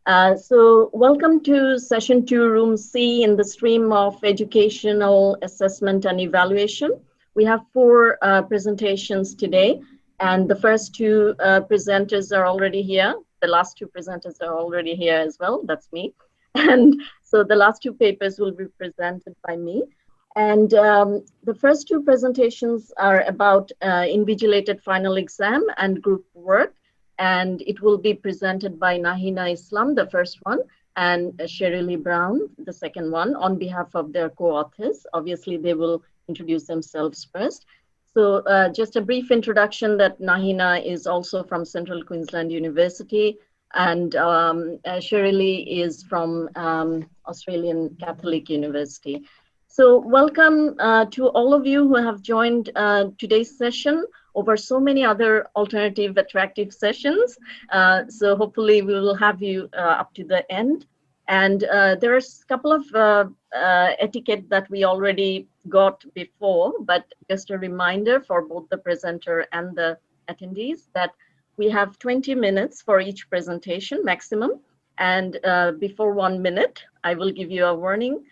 So welcome to session 2, room C in the stream of educational assessment and evaluation. We have 4 presentations today, and the first 2 presenters are already here. The last 2 presenters are already here as well, that's me. And so the last 2 papers will be presented by me. And the first 2 presentations are about invigilated final exam and group work. And it will be presented by Nahina Islam, the first one, and Shirley Brown, the second one, on behalf of their co-authors. Obviously, they will introduce themselves first. So just a brief introduction that Nahina is also from Central Queensland University, and Shirley is from Australian Catholic University. So welcome to all of you who have joined today's session over so many other alternative attractive sessions. So hopefully we will have you up to the end. And there are a couple of etiquette that we already got before, but just a reminder for both the presenter and the attendees that we have 20 minutes for each presentation maximum. And before 1 minute, I will give you a warning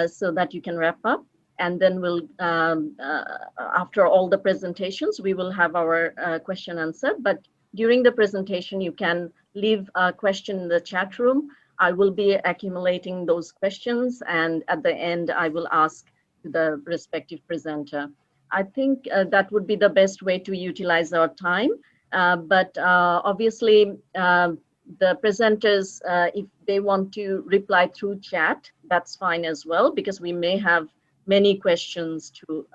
so that you can wrap up. And then we'll, after all the presentations, we will have our question answer. But during the presentation, you can leave a question in the chat room. I will be accumulating those questions, and at the end, I will ask the respective presenter. I think that would be the best way to utilize our time. But obviously, the presenters, if they want to reply through chat, that's fine as well, because we may have many questions to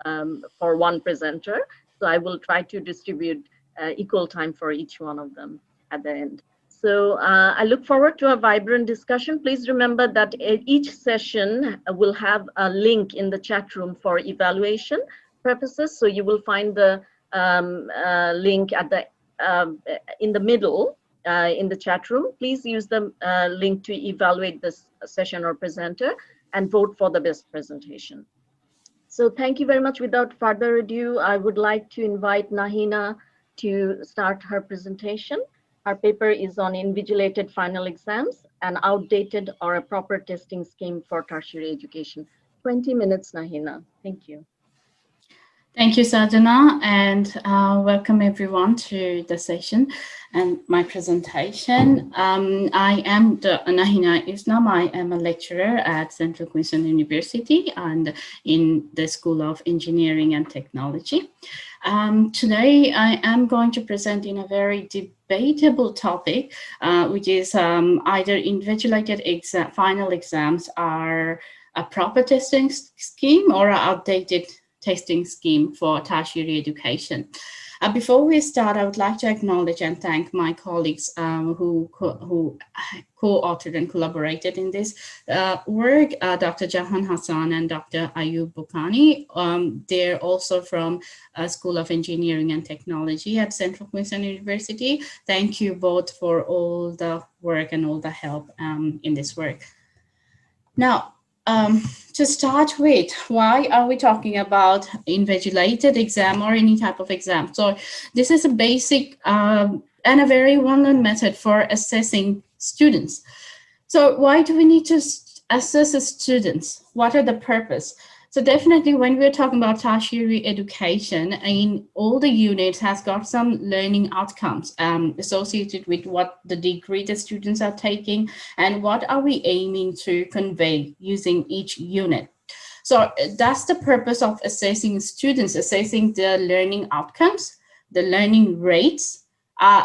for one presenter. So I will try to distribute equal time for each one of them at the end. So I look forward to a vibrant discussion. Please remember that each session will have a link in the chat room for evaluation purposes. So you will find the link at the in the middle in the chat room. Please use the link to evaluate this session or presenter and vote for the best presentation. So thank you very much. Without further ado, I would like to invite Nahina to start her presentation. Our paper is on invigilated final exams, an outdated or a proper testing scheme for tertiary education. 20 minutes, Nahina. Thank you. Thank you, Sadhana, and welcome everyone to the session and my presentation. I am Nahina Islam. I am a lecturer at Central Queensland University and in the School of Engineering and Technology. Today, I am going to present in a very debatable topic, which is either invigilated final exams are a proper testing scheme or an outdated testing scheme for tertiary education. Before we start, I would like to acknowledge and thank my colleagues who co-authored and collaborated in this work, Dr. Jahan, Hassan, and Dr. Ayub, Bokani. They're also from School of Engineering and Technology at Central Queensland University. Thank you both for all the work and all the help in this work. Now, to start with, why are we talking about invigilated exam or any type of exam? So this is a basic and a very well-known method for assessing students. So why do we need to assess the students? What are the purpose? So definitely when we're talking about tertiary education, in all the units has got some learning outcomes associated with what the degree the students are taking and what are we aiming to convey using each unit. So that's the purpose of assessing students, assessing the learning outcomes, the learning rates,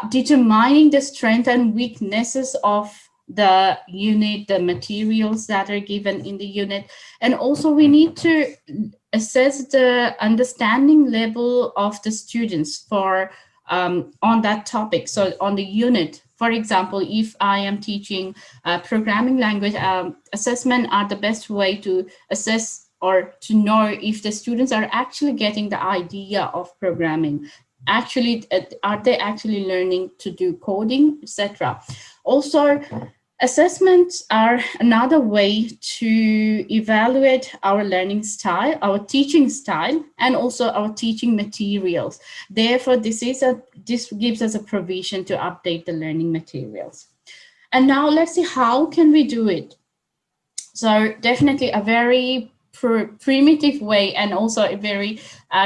determining the strengths and weaknesses of the unit, the materials that are given in the unit. And also we need to assess the understanding level of the students for on that topic. So on the unit, for example, if I am teaching programming language, assessment are the best way to assess or to know if the students are actually getting the idea of programming. Actually, are they actually learning to do coding, etc. Also, assessments are another way to evaluate our learning style, our teaching style, and also our teaching materials. Therefore, this gives us a provision to update the learning materials. And now let's see how can we do it. So definitely a very primitive way and also a very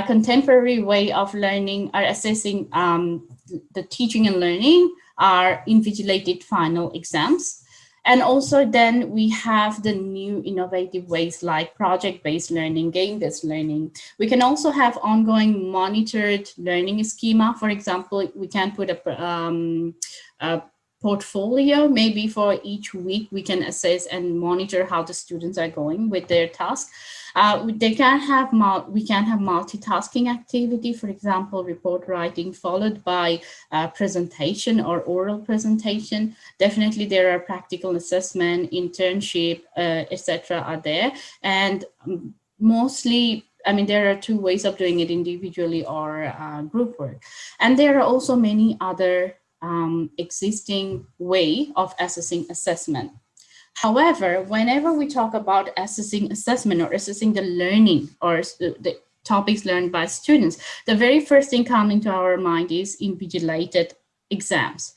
contemporary way of learning or assessing the teaching and learning are invigilated final exams. And also then we have the new innovative ways like project-based learning, game-based learning. We can also have ongoing monitored learning schema. For example, we can put a portfolio, maybe for each week we can assess and monitor how the students are going with their task. We can have multitasking activity, for example, report writing followed by presentation or oral presentation. Definitely there are practical assessment, internship, etc. are there. And mostly, I mean, there are two ways of doing it, individually or group work. And there are also many other existing way of assessing assessment. However, whenever we talk about assessing assessment or assessing the learning or the topics learned by students, the very first thing coming to our mind is invigilated exams.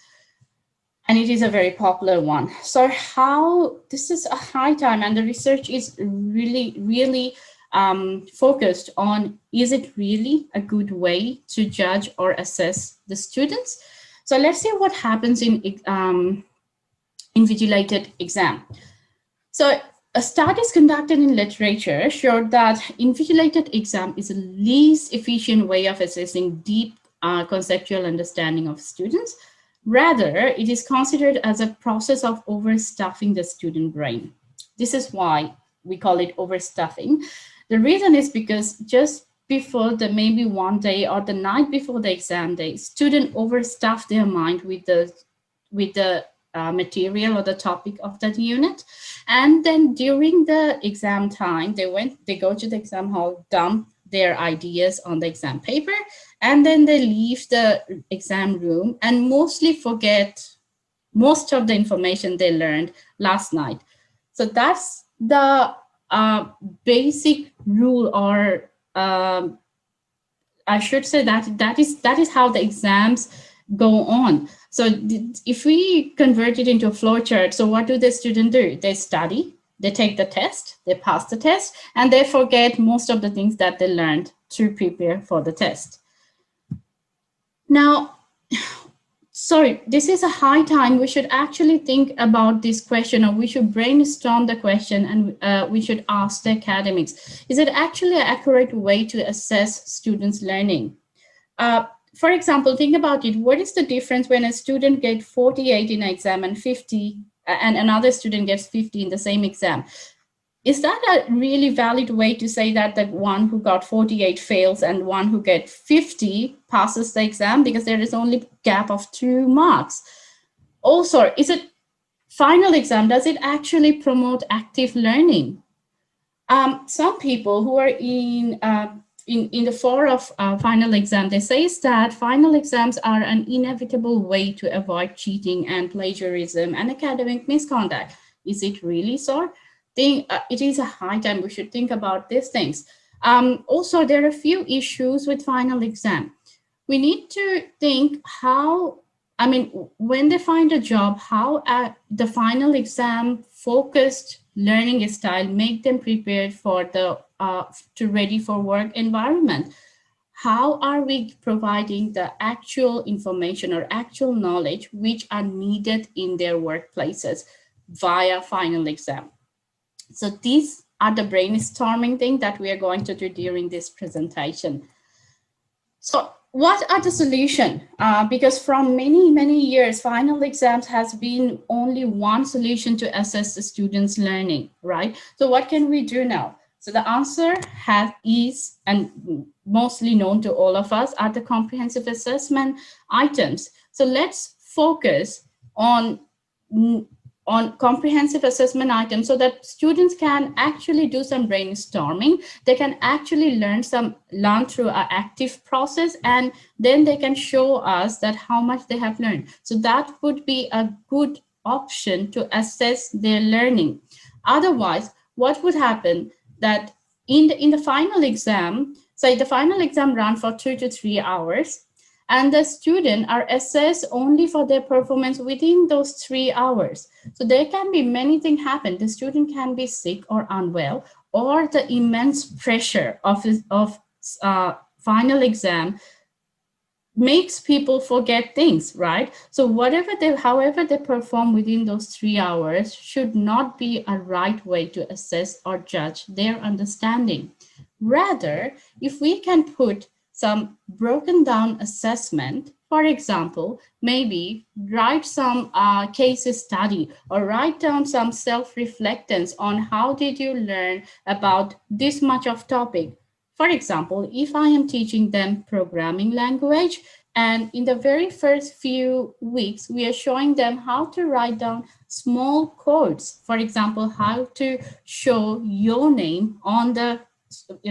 And it is a very popular one. So this is a high time, and the research is really focused on, is it really a good way to judge or assess the students? So let's see what happens in invigilated exam. So a studies conducted in literature showed that invigilated exam is the least efficient way of assessing deep conceptual understanding of students. Rather, it is considered as a process of overstuffing the student brain. This is why we call it overstuffing. The reason is because just before maybe one day or the night before the exam day, students overstuff their mind with the material or the topic of that unit. And then during the exam time, they go to the exam hall, dump their ideas on the exam paper, and then they leave the exam room and mostly forget most of the information they learned last night. So that's the basic rule, or I should say that is how the exams go on. So if we convert it into a flow chart, so what do the students do? They study, they take the test, they pass the test, and they forget most of the things that they learned to prepare for the test. Now, sorry, this is a high time. We should actually think about this question, or we should brainstorm the question, and we should ask the academics, is it actually an accurate way to assess students' learning? For example, think about it. What is the difference when a student gets 48 in an exam and 50, and another student gets 50 in the same exam? Is that a really valid way to say that the one who got 48 fails and one who gets 50 passes the exam, because there is only a gap of 2 marks? Also, is it final exam? Does it actually promote active learning? Some people who are in the fore of final exam, they say that final exams are an inevitable way to avoid cheating and plagiarism and academic misconduct. Is it really so? It is a high time we should think about these things. Also, there are a few issues with final exam. We need to think how, I mean, when they find a job, how the final exam focused learning style make them prepared for ready for work environment. How are we providing the actual information or actual knowledge which are needed in their workplaces via final exam? So these are the brainstorming things that we are going to do during this presentation. So what are the solutions? Because from many years, final exams has been only one solution to assess the students' learning, right? So what can we do now? So the answer is, and mostly known to all of us, are the comprehensive assessment items. So let's focus on comprehensive assessment items so that students can actually do some brainstorming. They can actually learn through an active process, and then they can show us that how much they have learned. So that would be a good option to assess their learning. Otherwise, what would happen that in the final exam, say the final exam run for 2 to 3 hours, and the student are assessed only for their performance within those 3 hours. So there can be many things happen. The student can be sick or unwell, or the immense pressure of final exam makes people forget things, right? So however they perform within those 3 hours should not be a right way to assess or judge their understanding. Rather, if we can put some broken down assessment, for example, maybe write some case study or write down some self-reflectance on how did you learn about this much of topic. For example, if I am teaching them programming language, and in the very first few weeks, we are showing them how to write down small codes. For example, how to show your name on the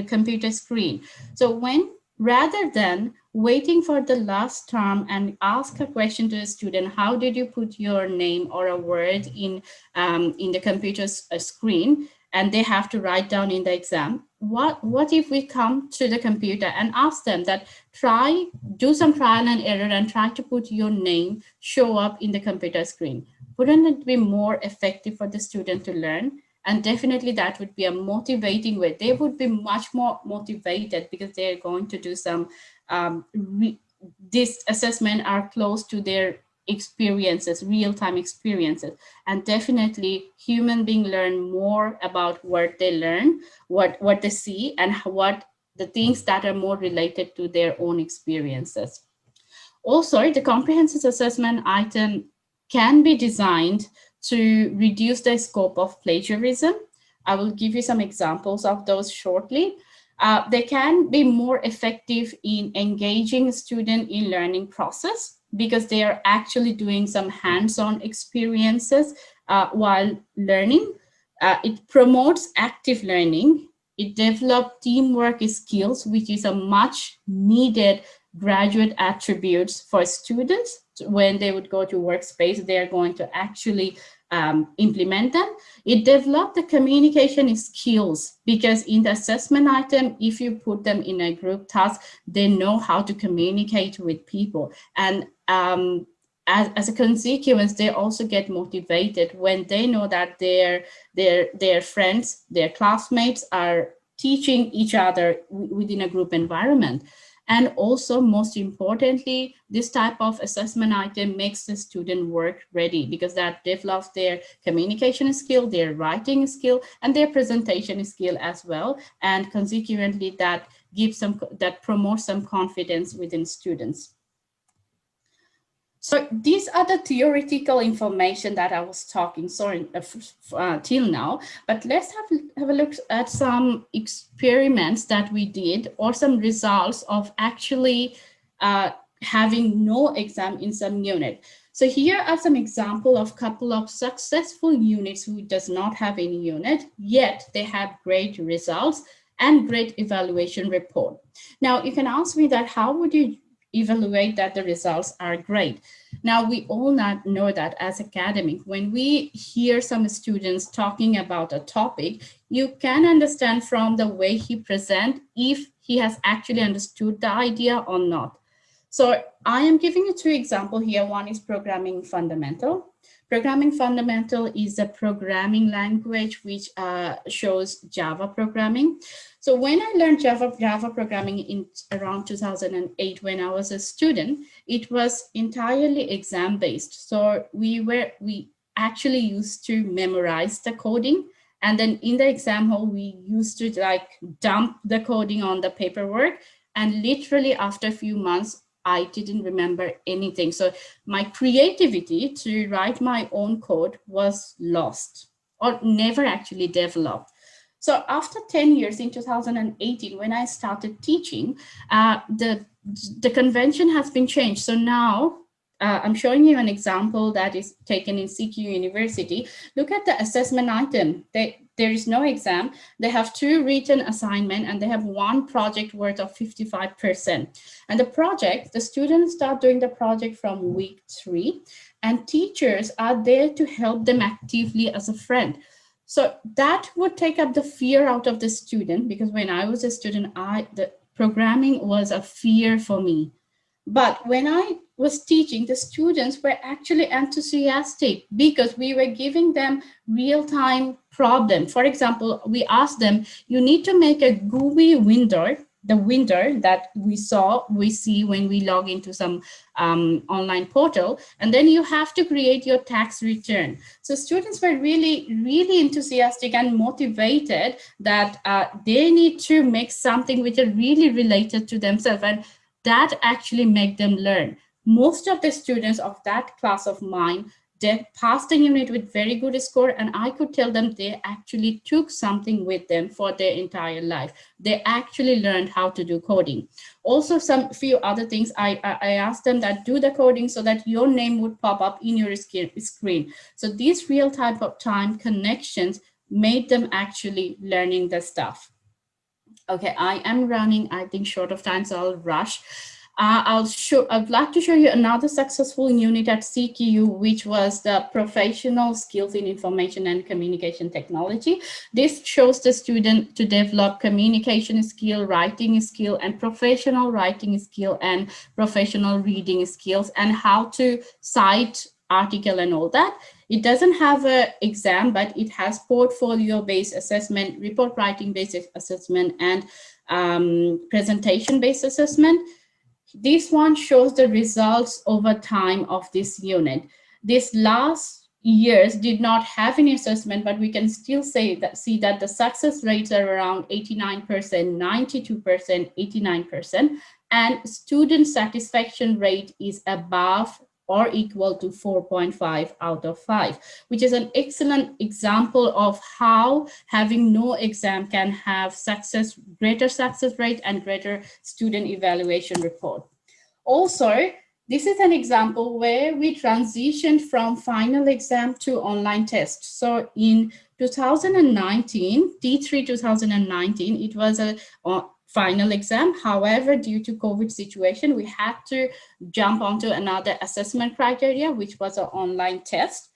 computer screen. So rather than waiting for the last term and ask a question to a student, how did you put your name or a word in the computer screen, and they have to write down in the exam. What if we come to the computer and ask them that do some trial and error and try to put your name show up in the computer screen? Wouldn't it be more effective for the student to learn? And definitely that would be a motivating way. They would be much more motivated because they're going to do some, this assessment are close to their experiences, real-time experiences. And definitely human beings learn more about what they learn, what they see, and what the things that are more related to their own experiences. Also, the comprehensive assessment item can be designed to reduce the scope of plagiarism. I will give you some examples of those shortly. They can be more effective in engaging student in learning process because they are actually doing some hands-on experiences while learning. It promotes active learning. It develops teamwork skills, which is a much needed graduate attributes for students. When they would go to workspace, they are going to actually implement them. It developed the communication skills because in the assessment item, if you put them in a group task, they know how to communicate with people. And as a consequence, they also get motivated when they know that their friends, their classmates are teaching each other within a group environment. And also, most importantly, this type of assessment item makes the student work ready because that develops their communication skill, their writing skill, and their presentation skill as well. And consequently, that promotes some confidence within students. So these are the theoretical information that I was talking till now, but let's have a look at some experiments that we did or some results of actually having no exam in some unit. So here are some examples of couple of successful units who does not have any unit, yet they have great results and great evaluation report. Now you can ask me that how would you evaluate that the results are great? Now, we all know that as academic, when we hear some students talking about a topic, you can understand from the way he presents if he has actually understood the idea or not. So I am giving you two examples here. One is programming fundamental. Programming fundamental is a programming language which shows Java programming. So when I learned Java programming in around 2008, when I was a student, it was entirely exam-based. So we actually used to memorize the coding. And then in the exam hall, we used to like dump the coding on the paperwork. And literally after a few months, I didn't remember anything. So my creativity to write my own code was lost or never actually developed. So after 10 years in 2018, when I started teaching, the convention has been changed. So now I'm showing you an example that is taken in CQUniversity. Look at the assessment item. There is no exam. They have 2 written assignments and they have 1 project worth of 55%. And the students start doing the project from week 3 and teachers are there to help them actively as a friend. So that would take up the fear out of the student because when I was a student, the programming was a fear for me. But when I was teaching, the students were actually enthusiastic because we were giving them real-time problem. For example, we asked them, you need to make a GUI window, the window that we see when we log into some online portal, and then you have to create your tax return. So students were really enthusiastic and motivated that they need to make something which are really related to themselves, and that actually make them learn. Most of the students of that class of mine, they passed the unit with very good score, and I could tell them they actually took something with them for their entire life. They actually learned how to do coding. Also, few other things, I asked them that do the coding so that your name would pop up in your screen. So these real time connections made them actually learning the stuff. Okay, I am running, I think, short of time, so I'll rush. I'd like to show you another successful unit at CQU, which was the professional skills in information and communication technology. This shows the student to develop communication skill, writing skill, and professional writing skill and professional reading skills, and how to cite article and all that. It doesn't have an exam, but it has portfolio-based assessment, report writing-based assessment, and presentation-based assessment. This one shows the results over time of this unit. This last years did not have any assessment, but we can still see that the success rates are around 89%, 92%, 89%, and student satisfaction rate is above or equal to 4.5 out of 5, which is an excellent example of how having no exam can have greater success rate and greater student evaluation report. Also, this is an example where we transitioned from final exam to online test. So in 2019, T3 2019, it was a final exam. However, due to COVID situation, we had to jump onto another assessment criteria, which was an online test.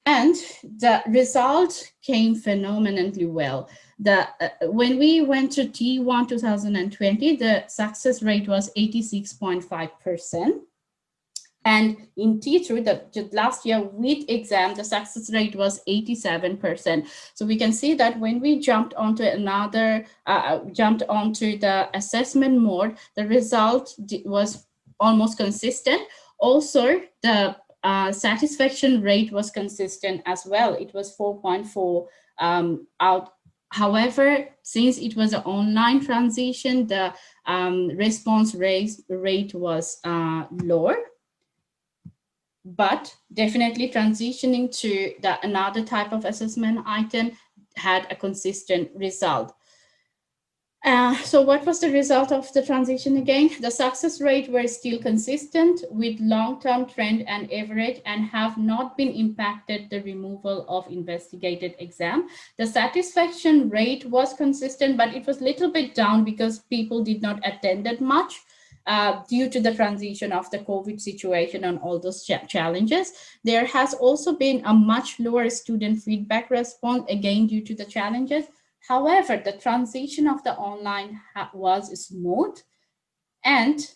And the result came phenomenally well. When we went to T1 2020, the success rate was 86.5%. And in T3, the last year with exam, the success rate was 87%. So we can see that when we jumped onto the assessment mode, the result was almost consistent. Also, the satisfaction rate was consistent as well. It was 4.4 out. However, since it was an online transition, the response rate was lower. But definitely transitioning to another type of assessment item had a consistent result. So what was the result of the transition again? The success rate were still consistent with long-term trend and average, and have not been impacted the removal of investigated exam. The satisfaction rate was consistent, but it was a little bit down because people did not attend it much. Due to the transition of the COVID situation and all those challenges. There has also been a much lower student feedback response, again, due to the challenges. However, the transition of the online was smooth, and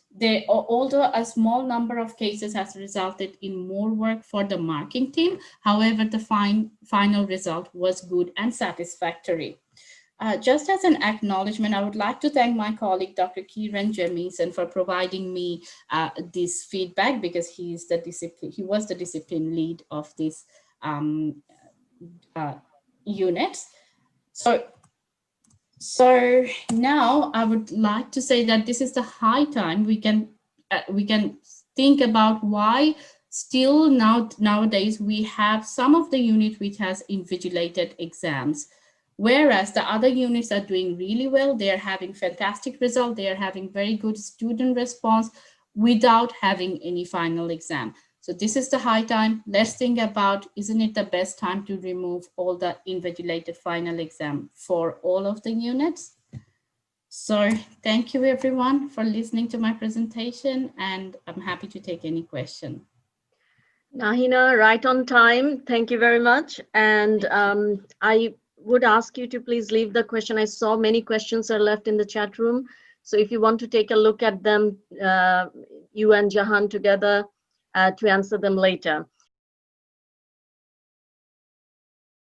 although a small number of cases has resulted in more work for the marking team, however, the final result was good and satisfactory. Just as an acknowledgement, I would like to thank my colleague, Dr. Kieran Jemison, for providing me this feedback, because he was the discipline lead of this unit. So now I would like to say that this is the high time we can think about why still nowadays we have some of the unit which has invigilated exams. Whereas the other units are doing really well, they are having fantastic results, they are having very good student response without having any final exam. So this is the high time. Let's think about, isn't it the best time to remove all the invigilated final exam for all of the units? So thank you everyone for listening to my presentation, and I'm happy to take any question. Nahina, right on time. Thank you very much. And I would ask you to please leave the question. I saw many questions are left in the chat room. So if you want to take a look at them, you and Jahan together to answer them later.